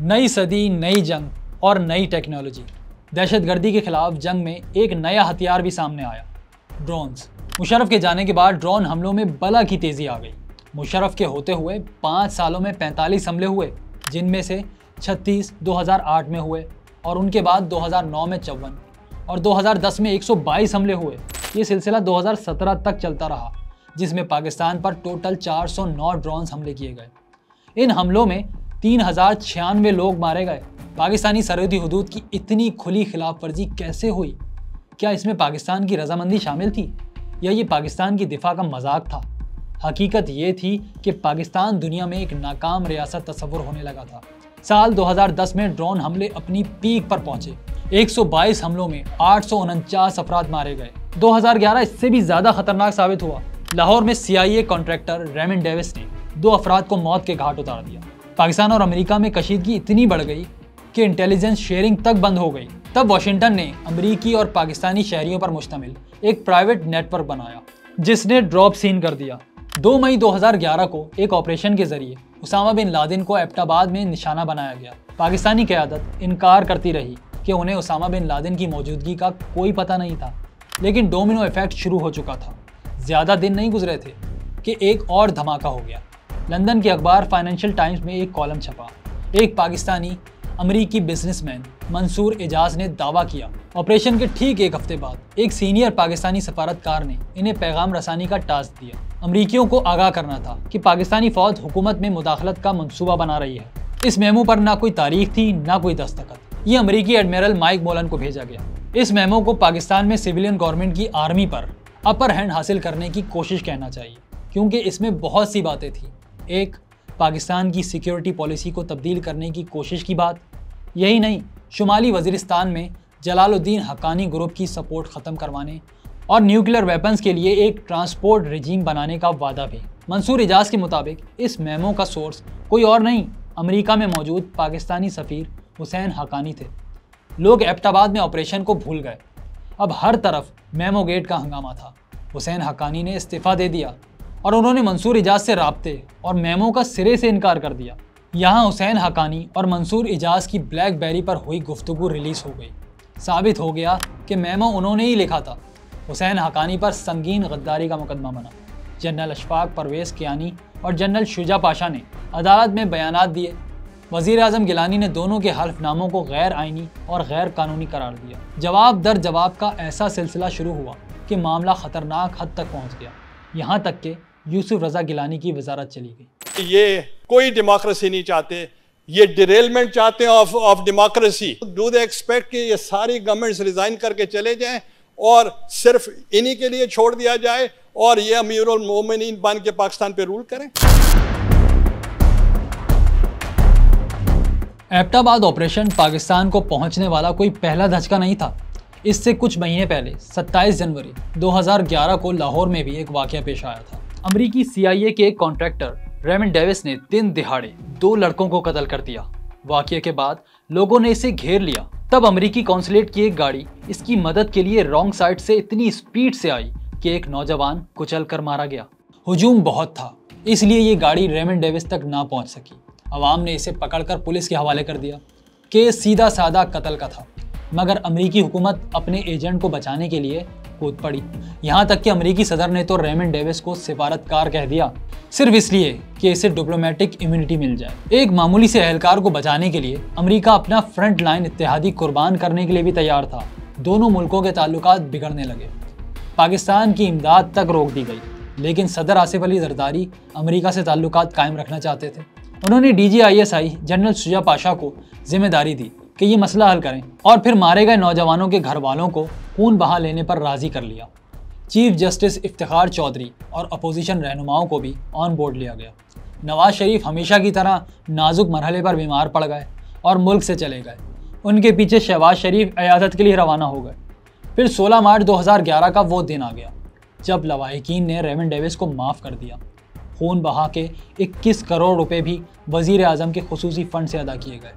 नई सदी, नई जंग और नई टेक्नोलॉजी। दहशतगर्दी के खिलाफ जंग में एक नया हथियार भी सामने आया, ड्रोन्स। मुशर्रफ के जाने के बाद ड्रोन हमलों में बला की तेज़ी आ गई। मुशर्रफ के होते हुए 5 सालों में 45 हमले हुए, जिनमें से 36 2008 में हुए और उनके बाद 2009 में 54 और 2010 में 122 हमले हुए। ये सिलसिला 2017 तक चलता रहा, जिसमें पाकिस्तान पर टोटल 409 ड्रोन्स हमले किए गए। इन हमलों में 3096 लोग मारे गए। पाकिस्तानी सरहदी हुदूद की इतनी खुली खिलाफ वर्जी कैसे हुई? क्या इसमें पाकिस्तान की रजामंदी शामिल थी या ये पाकिस्तान की दिफा का मजाक था? हकीकत ये थी कि पाकिस्तान दुनिया में एक नाकाम रियासत तस्वुर होने लगा था। साल 2010 में ड्रोन हमले अपनी पीक पर पहुंचे। 122 हमलों में 849 अफराद मारे गए। 2011 इससे भी ज़्यादा खतरनाक साबित हुआ। लाहौर में CIA कॉन्ट्रैक्टर रेमन डेविस ने 2 अफराद को मौत के घाट उतार दिया। पाकिस्तान और अमेरिका में कशीदगी इतनी बढ़ गई कि इंटेलिजेंस शेयरिंग तक बंद हो गई। तब वाशिंगटन ने अमेरिकी और पाकिस्तानी शहरियों पर मुश्तमिल एक प्राइवेट नेटवर्क बनाया जिसने ड्रॉप सीन कर दिया। 2 मई 2011 को एक ऑपरेशन के जरिए उसामा बिन लादेन को एबटाबाद में निशाना बनाया गया। पाकिस्तानी क़यादत इनकार करती रही कि उन्हें उसामा बिन लादेन की मौजूदगी का कोई पता नहीं था, लेकिन डोमिनो इफेक्ट शुरू हो चुका था। ज़्यादा दिन नहीं गुजरे थे कि एक और धमाका हो गया। लंदन के अखबार फाइनेंशियल टाइम्स में एक कॉलम छपा। एक पाकिस्तानी अमरीकी बिजनेसमैन मंसूर एजाज ने दावा किया, ऑपरेशन के ठीक एक हफ्ते बाद एक सीनियर पाकिस्तानी सफारतकार ने इन्हें पैगाम रसानी का टास्क दिया। अमरीकियों को आगाह करना था कि पाकिस्तानी फौज हुकूमत में मुदाखलत का मंसूबा बना रही है। इस मेमो पर ना कोई तारीख थी, ना कोई दस्तखत। ये अमरीकी एडमिरल माइक मोलन को भेजा गया। इस मेमो को पाकिस्तान में सिविलियन गवर्नमेंट की आर्मी पर अपर हैंड हासिल करने की कोशिश कहना चाहिए, क्योंकि इसमें बहुत सी बातें थी। एक, पाकिस्तान की सिक्योरिटी पॉलिसी को तब्दील करने की कोशिश की बात। यही नहीं, शुमाली वजीरिस्तान में जलालुद्दीन हक्कानी ग्रुप की सपोर्ट ख़त्म करवाने और न्यूक्लियर वेपन्स के लिए एक ट्रांसपोर्ट रिजीम बनाने का वादा भी। मंसूर एजाज के मुताबिक इस मेमो का सोर्स कोई और नहीं, अमेरिका में मौजूद पाकिस्तानी सफ़ीर हुसैन हक्कानी थे। लोग एबटाबाद में ऑपरेशन को भूल गए। अब हर तरफ मेमो गेट का हंगामा था। हुसैन हक्कानी ने इस्तीफ़ा दे दिया और उन्होंने मंसूर एजाज से राब्ते और मेमो का सिरे से इनकार कर दिया। यहाँ हुसैन हक्कानी और मंसूर एजाज की ब्लैकबेरी पर हुई गुफ्तगू रिलीज़ हो गई। साबित हो गया कि मेमो उन्होंने ही लिखा था। हुसैन हक्कानी पर संगीन गद्दारी का मुकदमा बना। जनरल अशफाक परवेज़ कियानी और जनरल शुजा पाशा ने अदालत में बयानात दिए। वज़ीर आज़म गिलानी ने दोनों के हल्फनामों को गैर आइनी और गैर कानूनी करार दिया। जवाब दर जवाब का ऐसा सिलसिला शुरू हुआ कि मामला ख़तरनाक हद तक पहुँच गया, यहाँ तक कि यूसुफ रज़ा गिलानी की वजारत चली गई। ये कोई डेमोक्रेसी नहीं चाहते, ये डिरेलमेंट चाहते हैं of democracy. Do they expect कि ये सारी गवर्नमेंट्स रिजाइन करके चले जाएं और सिर्फ इन्हीं के लिए छोड़ दिया जाए और ये अमीरुल मोमिनीन बन के पाकिस्तान पे रूल करें? एबटाबाद ऑपरेशन पाकिस्तान को पहुंचने वाला कोई पहला धचका नहीं था। इससे कुछ महीने पहले 27 जनवरी 2011 को लाहौर में भी एक वाकया पेश आया था। अमरीकी CIA के एक कॉन्ट्रैक्टर रेमंड डेविस ने दिन दिहाड़े 2 लड़कों को कत्ल कर दिया। वाकये के बाद लोगों ने इसे घेर लिया। तब अमरीकी कौंसलेट की एक गाड़ी इसकी मदद के लिए रॉन्ग साइड से इतनी स्पीड से आई कि एक नौजवान कुचल कर मारा गया। हुजूम बहुत था, इसलिए ये गाड़ी रेमंड डेविस तक ना पहुंच सकी। अवाम ने इसे पकड़कर पुलिस के हवाले कर दिया। केस सीधा साधा कत्ल का था, मगर अमरीकी हुकूमत अपने एजेंट को बचाने के लिए कूद पड़ी। यहाँ तक कि अमरीकी सदर ने तो रेमंड डेविस को सिफारतकार कह दिया, सिर्फ इसलिए कि इसे डिप्लोमेटिक इम्यूनिटी मिल जाए। एक मामूली से एहलकार को बचाने के लिए अमेरिका अपना फ्रंट लाइन इत्तेहादी कुर्बान करने के लिए भी तैयार था। दोनों मुल्कों के ताल्लुकात बिगड़ने लगे। पाकिस्तान की इमदाद तक रोक दी गई, लेकिन सदर आसिफ अली जरदारी अमेरिका से ताल्लुकात कायम रखना चाहते थे। उन्होंने DGISI जनरल शुजा पाशा को जिम्मेदारी दी कि ये मसला हल करें और फिर मारे गए नौजवानों के घर वालों को खून बहा लेने पर राज़ी कर लिया। चीफ जस्टिस इफ्तिखार चौधरी और अपोजिशन रहनुमाओं को भी ऑन बोर्ड लिया गया। नवाज शरीफ हमेशा की तरह नाजुक मरहले पर बीमार पड़ गए और मुल्क से चले गए। उनके पीछे शहबाज शरीफ इयादत के लिए रवाना हो गए। फिर 16 मार्च 2011 का वो दिन आ गया जब लवाहिकीन ने रेमंड डेविस को माफ़ कर दिया। खून बहा के 21 करोड़ रुपए भी वज़ीर आज़म के खुसूसी फंड से अदा किए गए।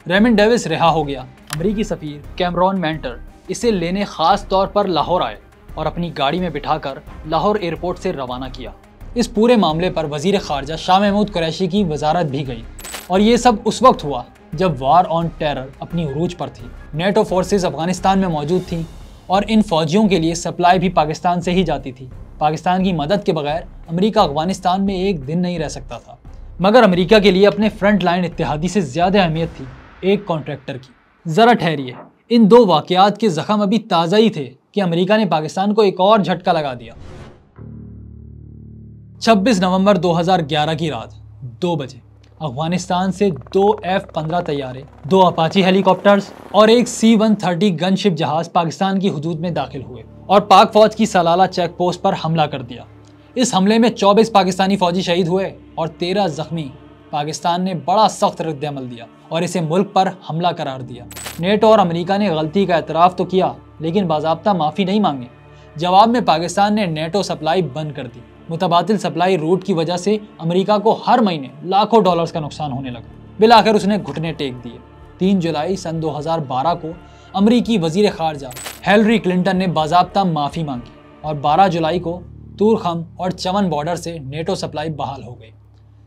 रेमंड डेविस रिहा हो गया। अमरीकी सफ़ीर कैमरॉन मेंटर इसे लेने ख़ास तौर पर लाहौर आए और अपनी गाड़ी में बिठाकर लाहौर एयरपोर्ट से रवाना किया। इस पूरे मामले पर वज़ीर ख़ारजा शाह महमूद कुरैशी की वजारत भी गई और ये सब उस वक्त हुआ जब वार ऑन टेरर अपनी उरूज पर थी। नेटो फोर्सेस अफगानिस्तान में मौजूद थीं और इन फ़ौजियों के लिए सप्लाई भी पाकिस्तान से ही जाती थी। पाकिस्तान की मदद के बगैर अमेरिका अफगानिस्तान में एक दिन नहीं रह सकता था, मगर अमेरिका के लिए अपने फ्रंट लाइन इत्तेहादी से ज़्यादा अहमियत थी एक कॉन्ट्रैक्टर की। ज़रा ठहरिए, इन 2 वाक़यात के ज़ख़म अभी ताज़ा ही थे कि अमेरिका ने पाकिस्तान को एक और झटका लगा दिया। 26 नवंबर 2011 की रात 2 बजे अफगानिस्तान से 2 F-15 तैयारे, 2 अपाची हेलीकॉप्टर्स और एक C-130 गनशिप जहाज़ पाकिस्तान की हुदूद में दाखिल हुए और पाक फ़ौज की सलाला चेक पोस्ट पर हमला कर दिया। इस हमले में 24 पाकिस्तानी फ़ौजी शहीद हुए और 13 ज़ख्मी। पाकिस्तान ने बड़ा सख्त रद्द-ए-अमल दिया और इसे मुल्क पर हमला करार दिया। नेटो और अमेरिका ने गलती का एतराफ़ तो किया, लेकिन बाज़ाब्ता माफ़ी नहीं मांगी। जवाब में पाकिस्तान ने नेटो सप्लाई बंद कर दी। मुतबादिल सप्लाई रूट की वजह से अमेरिका को हर महीने लाखों डॉलर्स का नुकसान होने लगा। बिलाखिर उसने घुटने टेक दिए। 3 जुलाई सन 2012 को अमरीकी वज़ीर ख़ारजा हिलरी क्लिंटन ने बाज़ाब्ता माफ़ी मांगी और 12 जुलाई को तूरखम और चमन बॉर्डर से नेटो सप्लाई बहाल हो गई।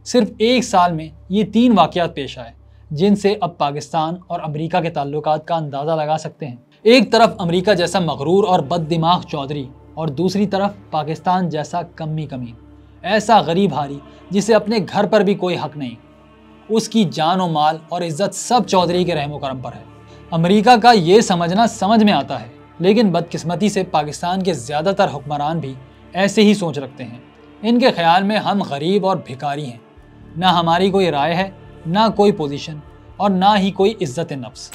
सिर्फ एक साल में ये 3 वाक़यात पेश आए जिनसे अब पाकिस्तान और अमेरिका के ताल्लुकात का अंदाज़ा लगा सकते हैं। एक तरफ अमेरिका जैसा मगरूर और बददिमाग चौधरी और दूसरी तरफ पाकिस्तान जैसा कमी ऐसा गरीब हारी जिसे अपने घर पर भी कोई हक नहीं, उसकी जान और माल और इज्जत सब चौधरी के रहमो करम पर है। अमेरिका का ये समझना समझ में आता है, लेकिन बदकिस्मती से पाकिस्तान के ज़्यादातर हुक्मरान भी ऐसे ही सोच रखते हैं। इनके ख्याल में हम गरीब और भिखारी हैं, ना हमारी कोई राय है, ना कोई पोजीशन और ना ही कोई इज्जत नफ्स।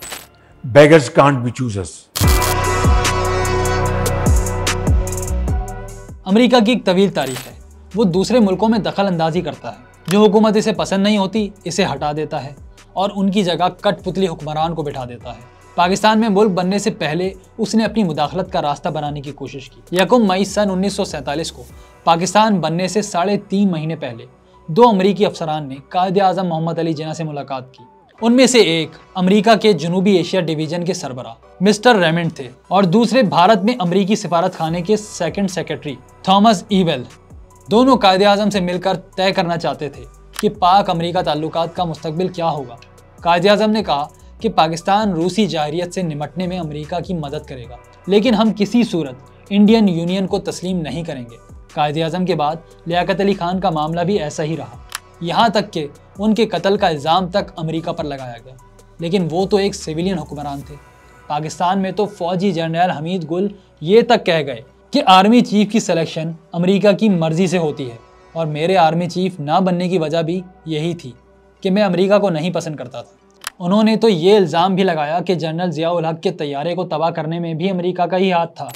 Beggars can't be choosers. America की एक तवील तारीख है। वो दूसरे मुल्कों में दखल अंदाजी करता है, जो हुकूमत इसे पसंद नहीं होती इसे हटा देता है और उनकी जगह कठपुतली हुक्मरान को बिठा देता है। पाकिस्तान में मुल्क बनने से पहले उसने अपनी मुदाखलत का रास्ता बनाने की कोशिश की। 1 मई सन 1947 को पाकिस्तान बनने से 3.5 महीने पहले 2 अमरीकी अफसरान ने कायदे आज़म मोहम्मद अली जिन्ना से मुलाकात की। उनमें से एक अमेरिका के जनूबी एशिया डिवीजन के सरबराह मिस्टर रेमंड थे और दूसरे भारत में अमेरिकी सिफारत खाने के 2nd सेक्रेटरी थॉमस ईवेल। दोनों कायदे आज़म से मिलकर तय करना चाहते थे कि पाक अमेरिका ताल्लुकात का मुस्तकबिल क्या होगा। कायदे आज़म ने कहा कि पाकिस्तान रूसी जाहिरियत से निमटने में अमेरिका की मदद करेगा, लेकिन हम किसी सूरत इंडियन यूनियन को तस्लीम नहीं करेंगे। कायदे आज़म के बाद लियाकत अली खान का मामला भी ऐसा ही रहा, यहाँ तक कि उनके कत्ल का इल्ज़ाम तक अमेरिका पर लगाया गया, लेकिन वो तो एक सिविलियन हुक्मरान थे। पाकिस्तान में तो फौजी जनरल हमीद गुल ये तक कह गए कि आर्मी चीफ की सिलेक्शन अमेरिका की मर्ज़ी से होती है और मेरे आर्मी चीफ ना बनने की वजह भी यही थी कि मैं अमेरिका को नहीं पसंद करता था। उन्होंने तो ये इल्ज़ाम भी लगाया कि जनरल ज़िया-उल हक के तैयारे को तबाह करने में भी अमेरिका का ही हाथ था।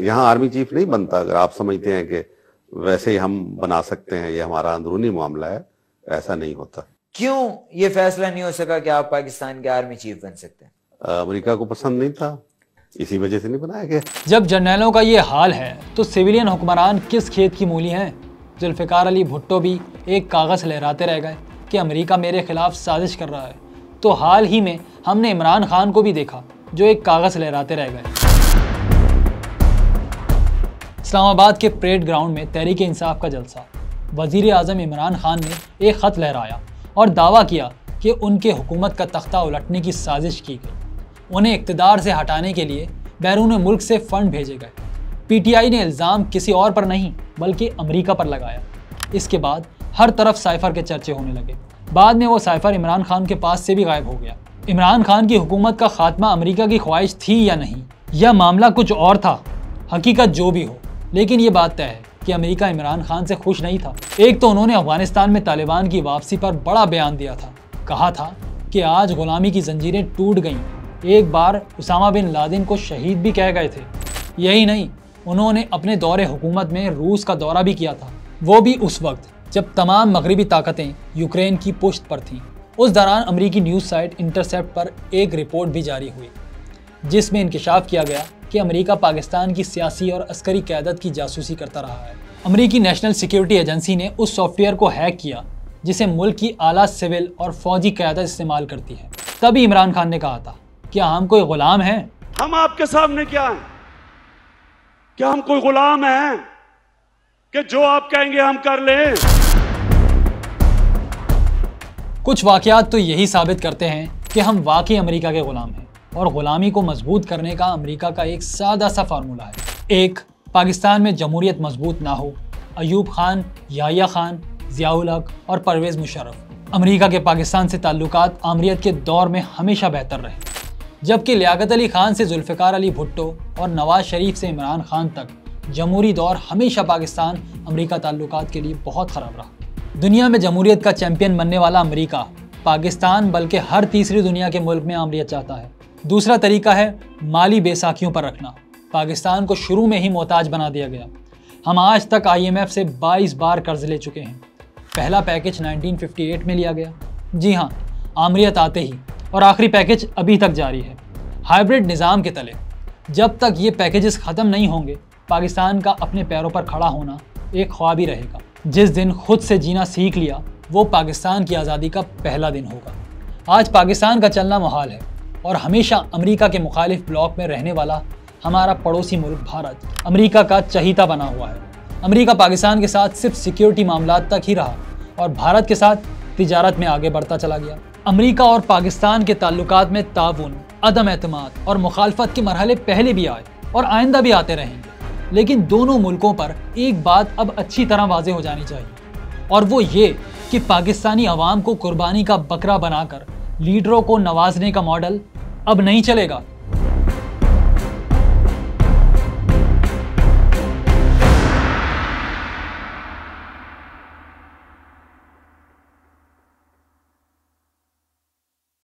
यहाँ आर्मी चीफ नहीं बनता अगर आप समझते हैं कि वैसे ही हम बना सकते हैं, ये हमारा अंदरूनी मामला है, ऐसा नहीं होता। क्यों ये फैसला नहीं हो सका कि आप पाकिस्तान के आर्मी चीफ बन सकते हैं? अमेरिका को पसंद नहीं था, इसी वजह से नहीं बनाया गया। जब जर्नलों का ये हाल है तो सिविलियन हुक्मरान किस खेत की मूली हैं? जुल्फ़िकार अली भुट्टो भी एक कागज़ लहराते रह गए कि अमेरिका मेरे खिलाफ साजिश कर रहा है, तो हाल ही में हमने इमरान खान को भी देखा जो एक कागज़ लहराते रह गए। इस्लामाबाद के परेड ग्राउंड में तहरीक इंसाफ का जलसा। वज़ीर आज़म इमरान खान ने एक ख़त लहराया और दावा किया कि उनके हुकूमत का तख्ता उलटने की साजिश की गई। उन्हें इक़्तिदार से हटाने के लिए बैरून मुल्क से फ़ंड भेजे गए। PTI ने इल्ज़ाम किसी और पर नहीं बल्कि अमेरिका पर लगाया। इसके बाद हर तरफ साइफ़र के चर्चे होने लगे। बाद में वो साइफ़र इमरान खान के पास से भी गायब हो गया। इमरान खान की हुकूमत का खात्मा अमेरिका की ख्वाहिश थी या नहीं, यह मामला कुछ और था। हकीकत जो भी हो, लेकिन ये बात तय है कि अमेरिका इमरान खान से खुश नहीं था। एक तो उन्होंने अफगानिस्तान में तालिबान की वापसी पर बड़ा बयान दिया था। कहा था कि आज गुलामी की जंजीरें टूट गईं। एक बार उसामा बिन लादेन को शहीद भी कह गए थे। यही नहीं, उन्होंने अपने दौरे हुकूमत में रूस का दौरा भी किया था, वो भी उस वक्त जब तमाम मगरबी ताकतें यूक्रेन की पुश्त पर थीं। उस दौरान अमेरिकी न्यूज़ साइट इंटरसेप्ट पर एक रिपोर्ट भी जारी हुई जिसमें इंकशाफ किया गया कि अमेरिका पाकिस्तान की सियासी और अस्करी क़यादत की जासूसी करता रहा है। अमेरिकी नेशनल सिक्योरिटी एजेंसी ने उस सॉफ्टवेयर को हैक किया जिसे मुल्क की आला सिविल और फौजी क़यादत इस्तेमाल करती है। तभी इमरान खान ने कहा था, क्या हम कोई गुलाम हैं? हम आपके सामने क्या हैं? क्या हम कोई गुलाम हैं कि जो आप कहेंगे हम कर लें? कुछ वाक़यात तो यही साबित करते हैं कि हम वाकई अमेरिका के गुलाम हैं और ग़ुलामी को मजबूत करने का अमेरिका का एक सादा सा फार्मूला है। एक, पाकिस्तान में जमहूरियत मजबूत ना हो। अयूब खान, याह्या खान, ज़िया-उल हक और परवेज़ मुशर्रफ। अमेरिका के पाकिस्तान से ताल्लुकात आमरीत के दौर में हमेशा बेहतर रहे, जबकि लियाकत अली खान से जुल्फ़िकार अली भुट्टो और नवाज शरीफ से इमरान खान तक जमहूरी दौर हमेशा पाकिस्तान अमेरिका ताल्लुकात के लिए बहुत ख़राब रहा। दुनिया में जमहूरियत का चैम्पियन बनने वाला अमेरिका पाकिस्तान बल्कि हर तीसरी दुनिया के मुल्क में आमरीत चाहता है। दूसरा तरीका है माली बेसाखियों पर रखना। पाकिस्तान को शुरू में ही मोहताज बना दिया गया। हम आज तक IMF से 22 बार कर्ज ले चुके हैं। पहला पैकेज 1958 में लिया गया, जी हाँ, आमरीत आते ही, और आखिरी पैकेज अभी तक जारी है। हाइब्रिड निज़ाम के तले जब तक ये पैकेजेस ख़त्म नहीं होंगे, पाकिस्तान का अपने पैरों पर खड़ा होना एक ख्वाब ही रहेगा। जिस दिन खुद से जीना सीख लिया, वो पाकिस्तान की आज़ादी का पहला दिन होगा। आज पाकिस्तान का चलना मुहाल है और हमेशा अमेरिका के मुखालिफ ब्लॉक में रहने वाला हमारा पड़ोसी मुल्क भारत अमेरिका का चहीता बना हुआ है। अमेरिका पाकिस्तान के साथ सिर्फ सिक्योरिटी मामलात तक ही रहा और भारत के साथ तिजारत में आगे बढ़ता चला गया। अमेरिका और पाकिस्तान के ताल्लुकात में ताउन, अदम एतमाद और मुखालफत के मरहले पहले भी आए और आइंदा भी आते रहेंगे, लेकिन दोनों मुल्कों पर एक बात अब अच्छी तरह वाज़ेह हो जानी चाहिए और वो ये कि पाकिस्तानी अवाम को कुर्बानी का बकरा बनाकर लीडरों को नवाजने का मॉडल अब नहीं चलेगा।